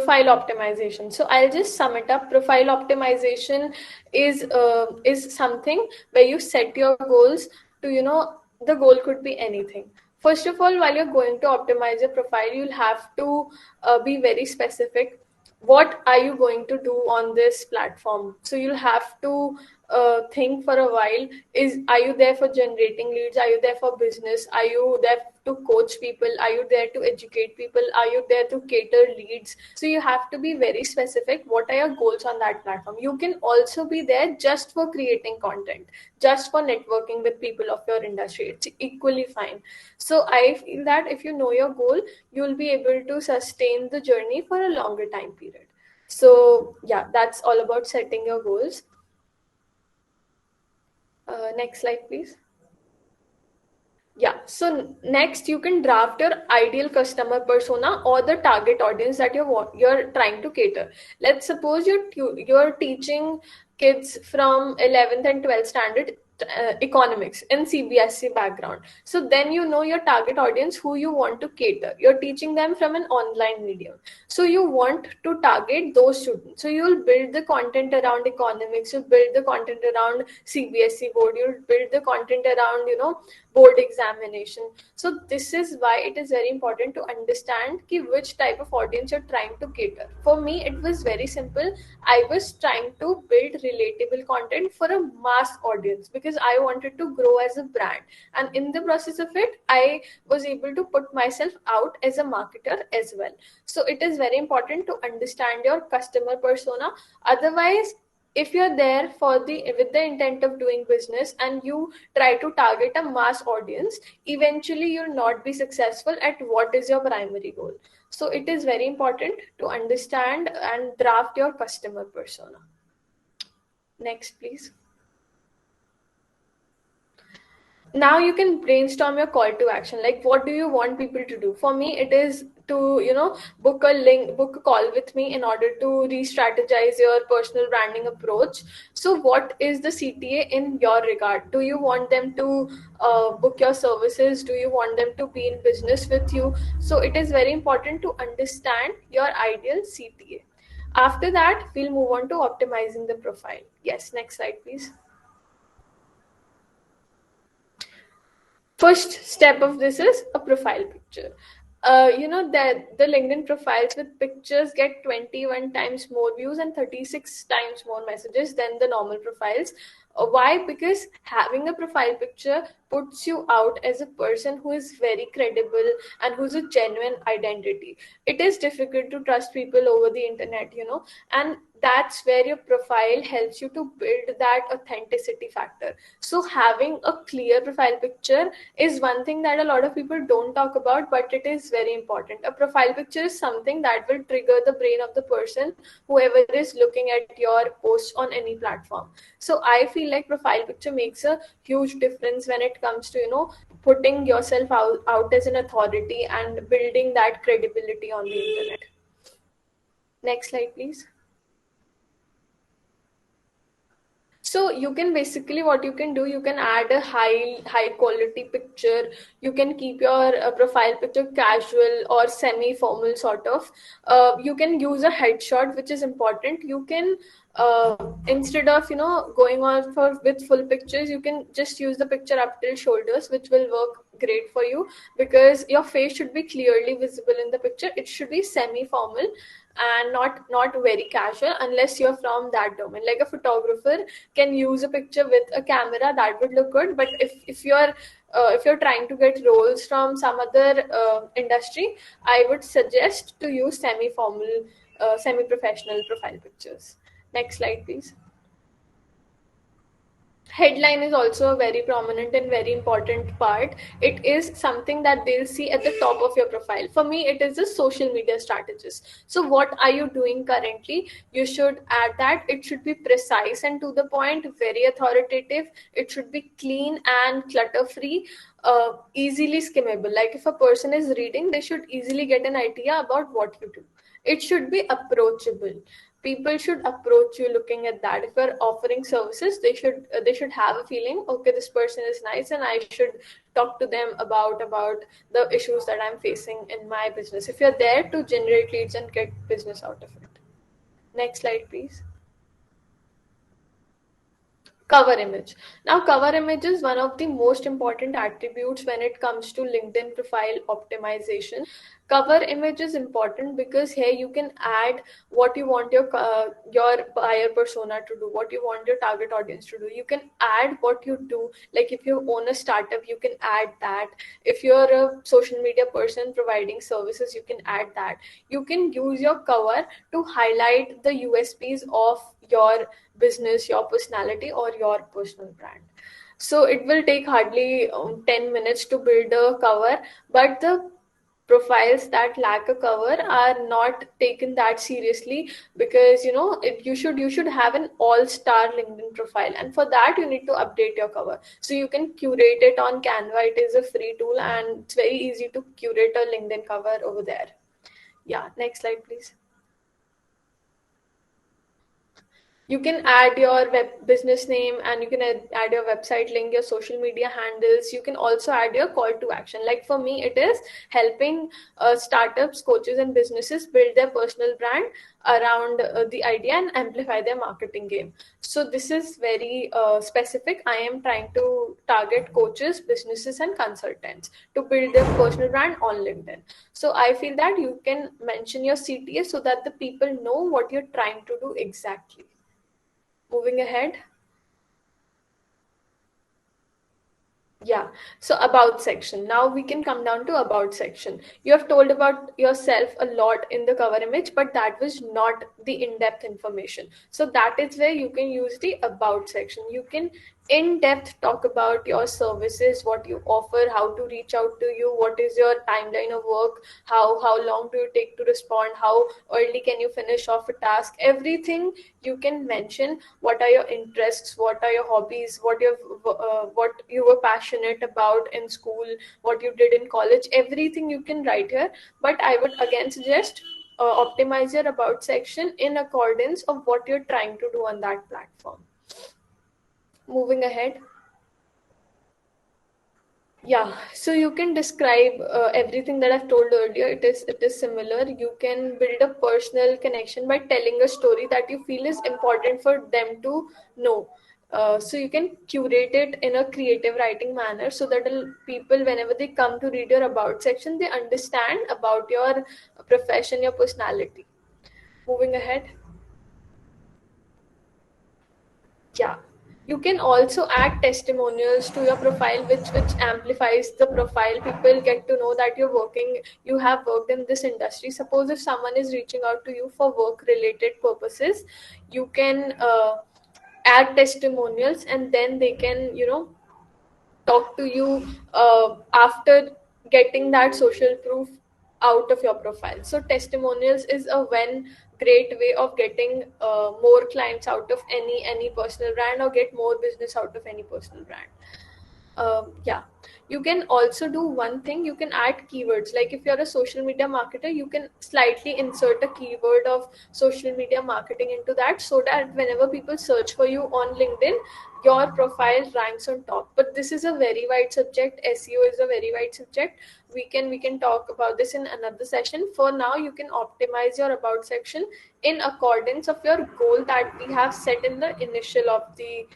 profile optimization. So I'll just sum it up. Profile optimization is something where you set your goals to, the goal could be anything. First of all, while you're going to optimize your profile, you'll have to be very specific. What are you going to do on this platform? So you'll have to think for a while. Are you there for generating leads? Are you there for business? Are you there to coach people? Are you there to educate people? Are you there to cater leads? So you have to be very specific. What are your goals on that platform? You can also be there just for creating content, just for networking with people of your industry. It's equally fine. So I feel that if you know your goal, you'll be able to sustain the journey for a longer time period. So yeah, that's all about setting your goals. Next slide, please. Yeah. So next, you can draft your ideal customer persona or the target audience that you're trying to cater. Let's suppose you're teaching kids from 11th and 12th standard economics in CBSE background. So then you know your target audience who you want to cater. You're teaching them from an online medium. So you want to target those students. So you'll build the content around economics, you build the content around CBSE board, you'll build the content around, board examination. So this is why it is very important to understand which type of audience you're trying to cater. For me, it was very simple. I was trying to build relatable content for a mass audience because I wanted to grow as a brand. And in the process of it, I was able to put myself out as a marketer as well. So it is very important to understand your customer persona. Otherwise, if you're there with the intent of doing business and you try to target a mass audience, eventually you'll not be successful at what is your primary goal. So it is very important to understand and draft your customer persona. Next, please. Now you can brainstorm your call to action. Like, what do you want people to do? For me, it is to, book a call with me in order to re-strategize your personal branding approach. So what is the CTA in your regard? Do you want them to book your services? Do you want them to be in business with you? So it is very important to understand your ideal CTA. After that, we'll move on to optimizing the profile. Yes, next slide, please. First step of this is a profile picture. That the LinkedIn profiles with pictures get 21 times more views and 36 times more messages than the normal profiles. Why? Because having a profile picture puts you out as a person who is very credible and who's a genuine identity. It is difficult to trust people over the internet, and that's where your profile helps you to build that authenticity factor. So having a clear profile picture is one thing that a lot of people don't talk about, but it is very important. A profile picture is something that will trigger the brain of the person, whoever is looking at your post on any platform. So I feel like profile picture makes a huge difference when it comes to, putting yourself out as an authority and building that credibility on the internet. Next slide, please. So you can basically, what you can do, you can add a high quality picture. You can keep your profile picture casual or semi formal sort of. You can use a headshot, which is important. You can instead of going on for with full pictures, you can just use the picture up till shoulders, which will work great for you because your face should be clearly visible in the picture. It should be semi formal and not very casual unless you're from that domain. Like a photographer can use a picture with a camera, that would look good. But if you're trying to get roles from some other industry, I would suggest to use semi-formal, semi-professional profile pictures. Next slide, please. Headline is also a very prominent and very important part. It is something that they'll see at the top of your profile. For me, it is a social media strategist. So what are you doing currently? You should add that. It should be precise and to the point, very authoritative. It should be clean and clutter free, easily skimmable. Like if a person is reading, they should easily get an idea about what you do. It should be approachable. People should approach you looking at that. If you're offering services, they should have a feeling, okay, this person is nice and I should talk to them about the issues that I'm facing in my business. If you're there to generate leads and get business out of it. Next slide, please. Cover image. Now, cover image is one of the most important attributes when it comes to LinkedIn profile optimization. Cover image is important because here you can add what you want your buyer persona to do, what you want your target audience to do. You can add what you do. Like if you own a startup, you can add that. If you're a social media person providing services, you can add that. You can use your cover to highlight the USPs of your business, your personality, or your personal brand. So it will take hardly 10 minutes to build a cover, but the profiles that lack a cover are not taken that seriously, because you should have an all-star LinkedIn profile, and for that you need to update your cover. So you can curate it on Canva. It is a free tool and it's very easy to curate a LinkedIn cover over there. Yeah, next slide, please. You can add your web business name, and you can add your website link, your social media handles. You can also add your call to action. Like for me, it is helping startups, coaches, and businesses build their personal brand around the idea and amplify their marketing game. So this is very specific. I am trying to target coaches, businesses, and consultants to build their personal brand on LinkedIn. So I feel that you can mention your CTA so that the people know what you're trying to do exactly. Moving ahead. Yeah. So about section. Now we can come down to about section. You have told about yourself a lot in the cover image, but that was not the in-depth information. So that is where you can use the about section. You can in-depth talk about your services, what you offer, how to reach out to you, what is your timeline of work, how long do you take to respond, how early can you finish off a task, everything you can mention. What are your interests, what are your hobbies, what you were passionate about in school, what you did in college, everything you can write here. But I would again suggest optimize your about section in accordance of what you're trying to do on that platform. Moving ahead. Yeah, so you can describe everything that I've told earlier. It is similar. You can build a personal connection by telling a story that you feel is important for them to know. So you can curate it in a creative writing manner so that people, whenever they come to read your about section, they understand about your profession, your personality. Moving ahead. Yeah. You can also add testimonials to your profile, which amplifies the profile. People get to know that you have worked in this industry. Suppose if someone is reaching out to you for work related purposes, you can add testimonials, and then they can talk to you after getting that social proof out of your profile. So testimonials is a one great way of getting more clients out of any personal brand, or get more business out of any personal brand. Yeah, you can also do one thing. You can add keywords. Like if you're a social media marketer, you can slightly insert a keyword of social media marketing into that, so that whenever people search for you on LinkedIn, your profile ranks on top. But this is a very wide subject. SEO is a very wide subject. We can talk about this in another session. For now, you can optimize your about section in accordance of your goal that we have set in the initial of the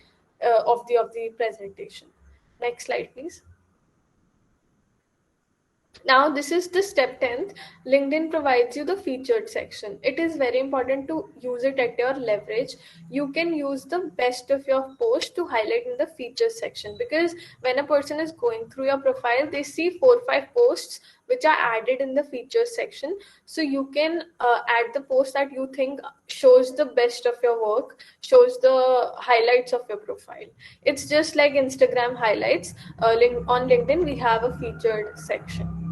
presentation. Next slide, please. Now, this is the step 10th. LinkedIn provides you the featured section. It is very important to use it at your leverage. You can use the best of your post to highlight in the features section, because when a person is going through your profile, they see 4 or 5 posts which are added in the features section. So you can add the post that you think shows the best of your work, shows the highlights of your profile. It's just like Instagram highlights. On LinkedIn, we have a featured section.